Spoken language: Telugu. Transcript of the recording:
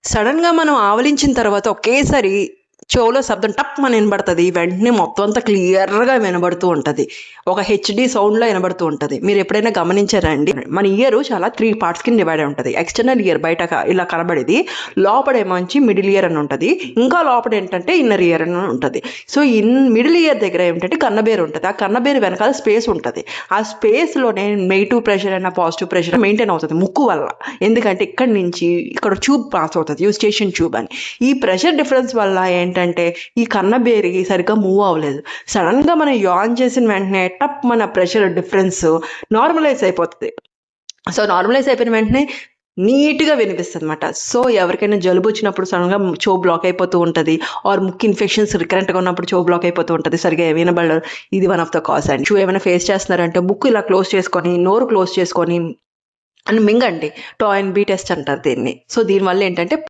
సడన్‌గా మనం ఆవలించిన తర్వాత ఒకేసారి చెవులో శబ్దం టప్‌మని వినబడతది. వెంటనే మొత్తం అంతా క్లియర్‌గా వినబడుతూ ఉంటది. ఒక హెచ్‌డీ సౌండ్‌లో వినబడుతూ ఉంటది. మీరెప్పుడైనా గమనించారా అండి? మన ఇయరు చాలా 3 పార్ట్స్ కింద డివైడ్ అయి ఉంటది. ఎక్స్‌టర్నల్ ఇయర్ బయట ఇలా కనబడేది. లోపడేమోంచి మిడిల్ ఇయర్ అని ఉంటది. ఇంకా లోపడేంటంటే ఇన్నర్ ఇయర్ అని ఉంటది. సో, మిడిల్ ఇయర్ దగ్గర ఏమిటంటే కన్నబేరు ఉంటది. ఆ కన్నబేరు వెనకాల స్పేస్ ఉంటది. ఆ స్పేస్‌లోనే నెగెటివ్ ప్రెషర్ అయినా, పాజిటివ్ ప్రెషర్ మెయింటైన్ అవుతది ముక్కు వల్ల. ఎందుకంటే ఇక్కడి నుంచి ఇక్కడ ట్యూబ్ పాస్ అవుతది. యూస్టేషన్ ట్యూబ్ అని. ఈ ప్రెషర్ డిఫరెన్స్ వల్ల ఏంటంటే ఈ కన్నబేరి సరిగ్గా మూవ్ అవ్వలేదు. సడన్‌గా మనం యాన్ చేసిన వెంటనే మన ప్రెషర్ డిఫరెన్స్ నార్మలైజ్ అయిపోతది. సో, నార్మలైజ్ అయిపోయిన వెంటనే నీట్‌గా వినిపిస్తదనమాట. సో, ఎవరికైనా జలుబొచ్చినప్పుడు సడన్‌గా చెవు బ్లాక్ అయిపోతూ ఉంటది. ఆర్ ముక్కు ఇన్ఫెక్షన్స్ రికరెంట్‌గా ఉన్నప్పుడు చెవు బ్లాక్ అయిపోతూ ఉంటది. సరిగ్గా వినబడదు. ఇది వన్ ఆఫ్ ద కాజ్ అండి. ఇష్యూ ఏమైనా ఫేస్ చేస్తున్నారంటే ముక్కు ఇలా క్లోజ్ చేసుకొని, నోరు క్లోజ్ చేసుకొని మింగండి. టో అండ్ బీ టెస్ట్ అంటారు దీన్ని. సో, దీనివల్ల ఏంటంటే